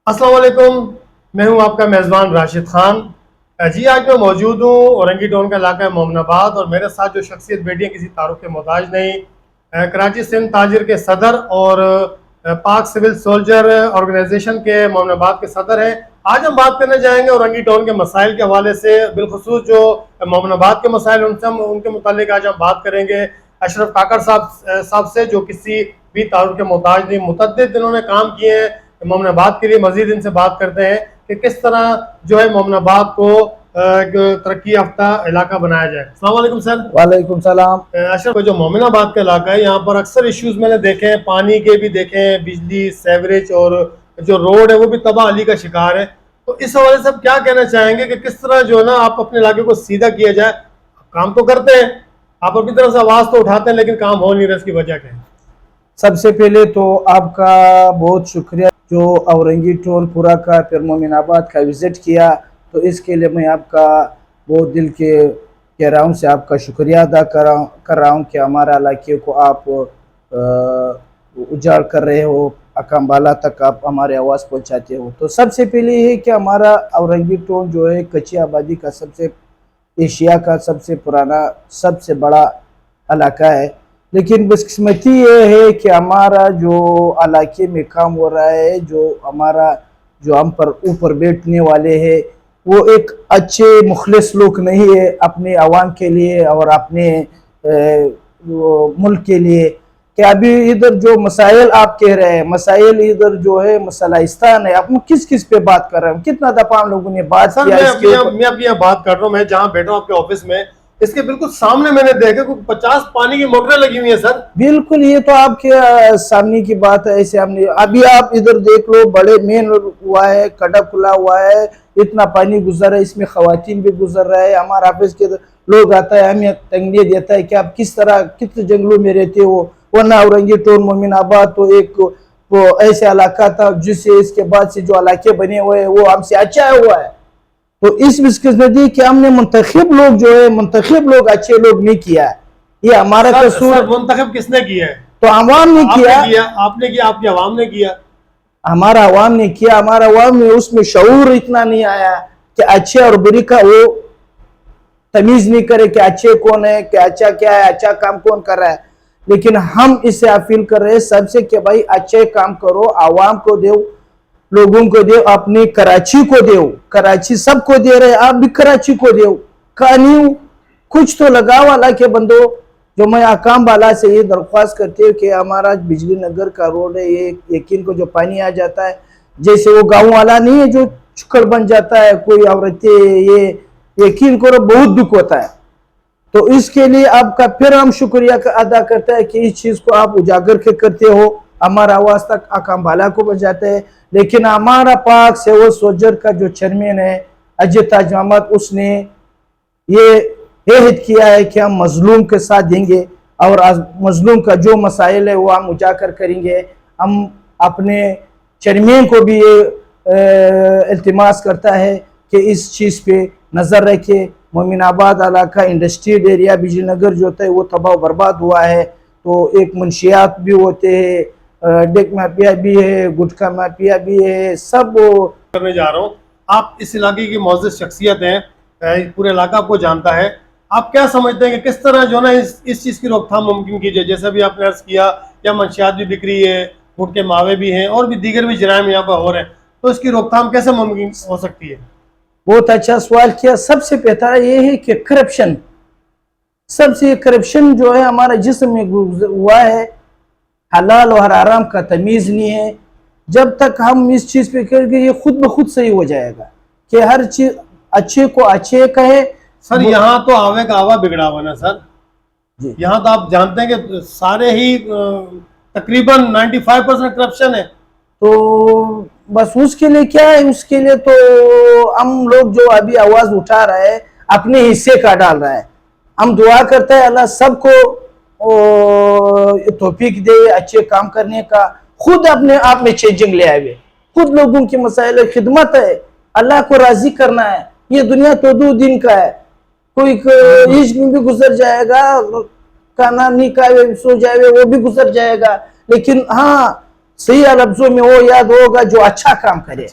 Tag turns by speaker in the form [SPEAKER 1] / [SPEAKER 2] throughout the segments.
[SPEAKER 1] अस्सलाम वालेकुम। मैं हूं आपका मेज़बान राशिद खान। जी आज मैं मौजूद हूं औरंगी टाउन का इलाका है मोमनाबाद, और मेरे साथ जो शख्सियत बैठी है किसी तारुफ के मोहताज नहीं, कराची सिंध ताजिर के सदर और पाक सिविल सोल्जर ऑर्गेनाइजेशन के मोमनाबाद के सदर हैं। आज हम बात करने जाएंगे औरंगी टाउन के मसाइल के हवाले से, बिलखुसूस जो मोमनाबाद के मसाइल उनसे हम उनके मुतालिक आज हम बात करेंगे अशरफ काकड़ साहब से, जो किसी भी तारुफ के मोहताज नहीं, मुतअद्दिद इन्होंने काम किए हैं मोमनाबाद के लिए। मजीद इनसे बात करते हैं कि किस तरह जो है मोमनाबाद को तरक्की याफ्ता इलाका बनाया जाए। अस्सलाम वालेकुम सर।
[SPEAKER 2] वालेकुम सलाम।
[SPEAKER 1] अशरफ, जो मोमिनाबाद का इलाका है यहाँ पर अक्सर इश्यूज मैंने देखे हैं, पानी के भी देखे हैं, बिजली, सेवरेज और जो रोड है वो भी तबाही का शिकार है। तो इस हवाले से आप क्या कहना चाहेंगे कि किस तरह जो है ना आप अपने इलाके को सीधा किया जाए? काम तो करते हैं, आप अपनी तरफ से आवाज़ तो उठाते हैं, लेकिन काम हो नहीं रहा, इसकी वजह क्या है?
[SPEAKER 2] सबसे पहले तो आपका बहुत शुक्रिया जो औरंगी टाउन पूरा का फिर मोमिनाबाद का विज़िट किया, तो इसके लिए मैं आपका बहुत दिल के गहराइयों से आपका शुक्रिया अदा कर रहा हूँ कि हमारा इलाके को आप उजाड़ कर रहे हो, अकामबाला तक आप हमारे आवाज़ पहुँचाते हो। तो सबसे पहले ये है कि हमारा औरंगी टाउन जो है कच्ची आबादी का सबसे एशिया का सबसे पुराना सबसे बड़ा इलाका है, लेकिन बदकिस्मती ये है कि हमारा जो इलाके में काम हो रहा है, जो हमारा जो हम पर ऊपर बैठने वाले हैं वो एक अच्छे मुखलिस लोग नहीं है अपने आवाम के लिए और अपने मुल्क के लिए। कि अभी इधर जो मसाइल आप कह रहे हैं, मसाइल इधर जो है मसलाइस्तान है, आप किस किस पे बात कर रहे हैं? कितना दफा हम लोगों ने बात किया?
[SPEAKER 1] मैं अभी यहाँ बात कर रहा हूँ, मैं जहाँ बैठा हूँ आपके ऑफिस में, इसके बिल्कुल सामने मैंने देखा कुछ 50 पानी की मोटरें लगी हुई है सर।
[SPEAKER 2] बिल्कुल, ये तो आपके सामने की बात है। ऐसे हमने अभी आप इधर देख लो, बड़े मेन हुआ है, कड़ा खुला हुआ है, इतना पानी गुजर रहा है, इसमें खवातीन भी गुजर रहा है। हमारे ऑफिस के लोग आता है, हमें तंगनी देता है कि आप किस तरह किस जंगलों में रहते हो, वरना औरंगी टाउन मोमिनाबाद तो एक वो ऐसा इलाका था जिससे इसके बाद से जो इलाके बने हुए हैं वो हमसे अच्छा हुआ है। तो इस बिस्किस्मती कि हमने मुंतखब लोग जो है, मुंतखब लोग अच्छे लोग नहीं किया है, ये हमारा कसूर।
[SPEAKER 1] मुंतखब किसने किया है?
[SPEAKER 2] तो अवाम ने किया।
[SPEAKER 1] आपने किया, आपकी अवाम ने किया।
[SPEAKER 2] हमारा अवाम ने किया, हमारा अवाम में उसमें शऊर इतना नहीं आया कि अच्छे और बुरी का वो तमीज नहीं करे कि अच्छे कौन है, कि अच्छा क्या है, अच्छा काम कौन कर रहा है। लेकिन हम इससे अपील कर रहे हैं सबसे कि भाई अच्छे काम करो, आवाम को दो, लोगों को दो, अपनी कराची को दो। कराची सबको दे रहे, आप भी कराची को दो। कहानी कुछ तो लगाओ वाला के बंदो। जो मैं अकाम वाला से ये दरख्वास्त करती हूँ कि हमारा बिजली नगर का रोड है, ये यकीन को जो पानी आ जाता है, जैसे वो गाँव वाला नहीं है जो चुकड़ बन जाता है, कोई औरतें, ये यकीन करो बहुत दुख होता है। तो इसके लिए आपका फिर हम शुक्रिया अदा करते हैं कि इस चीज़ को आप उजागर के करते हो, हमारा आवाज़ तक अकामबाला को बजाते हैं। लेकिन हमारा पाक सिविल सोल्जर का जो चेयरमैन है अजय ताज अहमद, उसने ये अहद किया है कि हम मजलूम के साथ देंगे और मजलूम का जो मसाइल है वो हम उजागर करेंगे। हम अपने चेयरमैन को भी ये इल्तिमास करता है कि इस चीज़ पे नज़र रखे। मोमिनाबाद इलाका इंडस्ट्रियल एरिया बिजली नगर जो होता है वो तबाह बर्बाद हुआ है। तो एक मुंशियात भी होते हैं, डेक माफिया भी है, गुटखा माफिया भी है, सब वो
[SPEAKER 1] करने जा रहा हूँ। आप इस इलाके की मौजूद शख्सियत हैं, पूरे इलाका आपको जानता है। आप क्या समझते हैं कि किस तरह जो है ना इस चीज़ की रोकथाम मुमकिन की जाए? जैसे भी आपने अर्ज किया, या मंशियात भी बिक रही है, गुटके मावे भी हैं, और भी दीगर भी जराइम यहाँ पर हो रहे हैं, तो इसकी रोकथाम कैसे मुमकिन हो सकती है?
[SPEAKER 2] बहुत अच्छा सवाल किया। सबसे बेहतर ये है कि करप्शन, सबसे करप्शन जो है हमारा जिस्म में हुआ है, हलाल और हराम का तमीज़ नहीं है। जब तक हम इस चीज़ पे करेंगे ये खुद ब खुद सही हो जाएगा कि हर चीज़ अच्छे को अच्छे कहे।
[SPEAKER 1] सर यहाँ तो आवे का आवा बिगड़ा हुआ ना सर जी। यहाँ तो आप जानते हैं कि सारे ही तकरीबन 95% करप्शन है।
[SPEAKER 2] तो बस उसके लिए क्या है, उसके लिए तो हम लोग जो अभी आवाज उठा रहे हैं अपने हिस्से का डाल रहा है। हम दुआ करते हैं अल्लाह सबको तौफीक दे अच्छे काम करने का, खुद अपने आप में चेंजिंग ले आए, खुद लोगों की मसाइल खिदमत है, अल्लाह को राजी करना है। ये दुनिया तो 2 दिन का है, कोई इश्क में भी गुजर जाएगा, खाना नहीं खाए सो जाए वो भी गुजर जाएगा। लेकिन हाँ, सही लफ्जों में वो याद होगा जो अच्छा काम करे,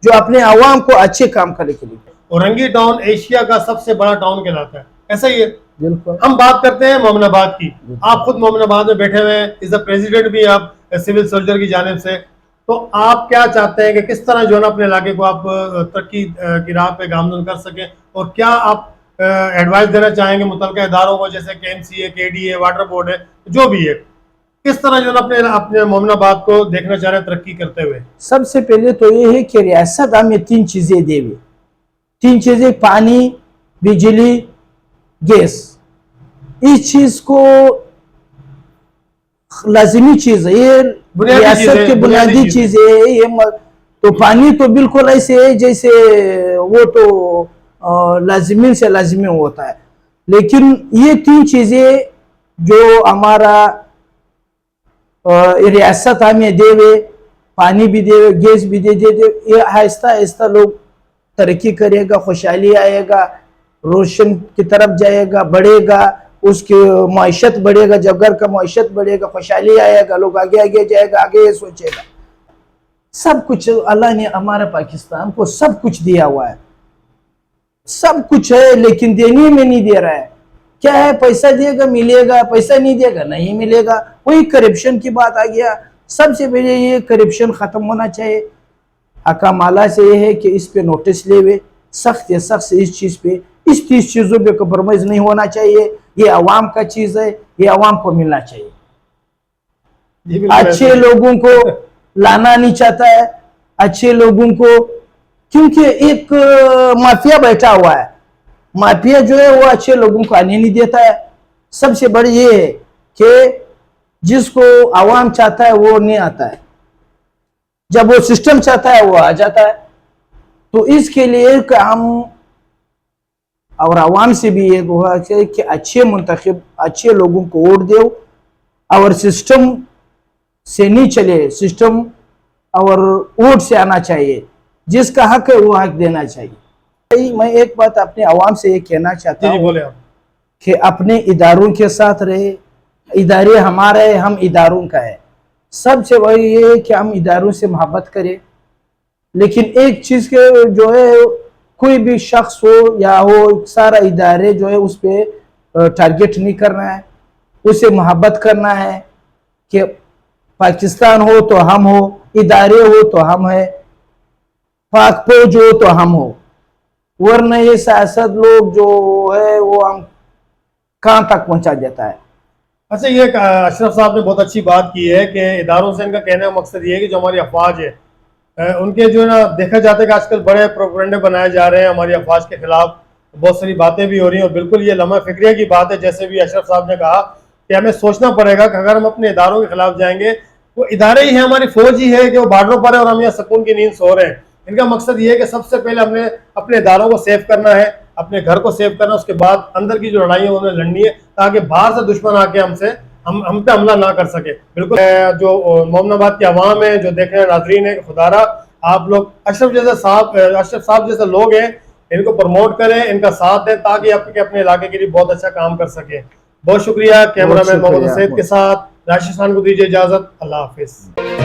[SPEAKER 2] जो अपने आवाम को अच्छे काम करे के लिए।
[SPEAKER 1] औरंगी टाउन एशिया का सबसे बड़ा टाउन कहलाता है, ऐसा ही है।
[SPEAKER 2] बिल्कुल।
[SPEAKER 1] हम बात करते हैं मोमिनाबाद की। आप खुद मोमिनाबाद में बैठे हुए हैं, इज द प्रेसिडेंट भी आप सिविल सर्जन की जानिब से, तो आप क्या चाहते हैं कि किस तरह जो है ना अपने इलाके को आप तरक्की की राह पे गामजन कर सकें, और क्या आप एडवाइस देना चाहेंगे मुतलका इदारों को, जैसे कि एमसीए, केडीए, वाटर बोर्ड है, जो भी है, किस तरह जो है अपने अपने मोमिनाबाद को देखना चाह रहे हैं तरक्की करते हुए?
[SPEAKER 2] सबसे पहले तो ये है कि रियासत हमें 3 चीजें देवे, 3 चीजें, पानी, बिजली, गैस। इस चीज को लाजिमी चीज है, ये रियासत की बुनियादी चीज है। ये तो पानी तो बिल्कुल ऐसे है जैसे वो तो लाजिमी से लाजिमी होता है, लेकिन ये 3 चीजें जो हमारा रियासत हमें देवे, पानी भी देवे, गैस भी दे दे, ये आहिस्ता आहिस्ता लोग तरक्की करेगा, खुशहाली आएगा, रोशन की तरफ जाएगा, बढ़ेगा, उसकी मईशत बढ़ेगा। जब घर का मईशत बढ़ेगा, खुशहाली आएगा, लोग आगे आगे जाएगा, आगे ये सोचेगा। सब कुछ अल्लाह ने हमारे पाकिस्तान को सब कुछ दिया हुआ है, सब कुछ है, लेकिन देने में नहीं दे रहा है। क्या है, पैसा देगा मिलेगा, पैसा नहीं देगा नहीं मिलेगा। वही करप्शन की बात आ गया। सबसे पहले ये करप्शन खत्म होना चाहिए। हकाम आला से ये है कि इस पे नोटिस लेवे, सख्त सख्त इस चीज पे, इस 30 चीजों पे कम्प्रोमाइज नहीं होना चाहिए। ये अवाम का चीज है, ये अवाम को मिलना चाहिए। अच्छे लोगों को लाना नहीं चाहता है, अच्छे लोगों को, क्योंकि एक माफिया बैठा हुआ है। माफिया जो है वो अच्छे लोगों को आने नहीं देता है। सबसे बड़ी ये है कि जिसको आवाम चाहता है वो नहीं आता है, जब वो सिस्टम चाहता है वो आ जाता है। तो इसके लिए हम और आवाम से भी ये हुआ कि अच्छे मुंतखब, अच्छे लोगों को वोट दो, और सिस्टम से नहीं चले, सिस्टम और वोट से आना चाहिए। जिसका हक है वो हक देना चाहिए। मैं एक बात अपने आवाम से ये कहना चाहता हूँ कि अपने इदारों के साथ रहे। इदारे हमारे हैं, हम इदारों का है। सबसे बड़ी ये है कि हम इदारों से मोहब्बत करें, लेकिन एक चीज़ के जो है, कोई भी शख्स हो या हो, सारा इदारे जो है उस पर टारगेट नहीं करना है, उसे मोहब्बत करना है कि पाकिस्तान हो तो हम हो, इदारे हो तो हम है, पाक फौज हो तो हम हो, वरना ये सियासत लोग जो है वो हम कहाँ तक पहुंचा देता है।
[SPEAKER 1] अच्छा, ये अशरफ साहब ने बहुत अच्छी बात की है कि इदारों से इनका कहने का मकसद ये है कि जो हमारी अफवाज है, उनके जो है ना, देखा जाता है कि आजकल बड़े प्रोपेगेंडे बनाए जा रहे हैं हमारी अफवाज के खिलाफ, बहुत सारी बातें भी हो रही हैं, और बिल्कुल ये लम्हा फिक्रिया की बात है। जैसे भी अशरफ साहब ने कहा कि हमें सोचना पड़ेगा कि अगर हम अपने इदारों के खिलाफ जाएंगे, वो इदारे ही हैं, हमारी फौज ही है कि वो बॉर्डरों पर है और हम यहाँ सुकून की नींद सो रहे हैं। इनका मकसद ये है कि सबसे पहले हमने अपने इदारों को सेव करना है, अपने घर को सेव करना, उसके बाद अंदर की जो लड़ाई है उन्हें लड़नी है, ताकि बाहर से दुश्मन आके हम पे हमला ना कर सके। बिल्कुल जो मोमिनाबाद की आवाम है, जो देखने नाजरीन है, खुदारा आप लोग अशरफ साहब जैसे लोग हैं, इनको प्रमोट करें, इनका साथ दें, ताकि आपके अपने इलाके के लिए बहुत अच्छा काम कर सके। बहुत शुक्रिया। कैमरामैन मोहम्मद सैयद के साथ राशिद खान को दीजिए इजाजत। अल्लाह हाफिज।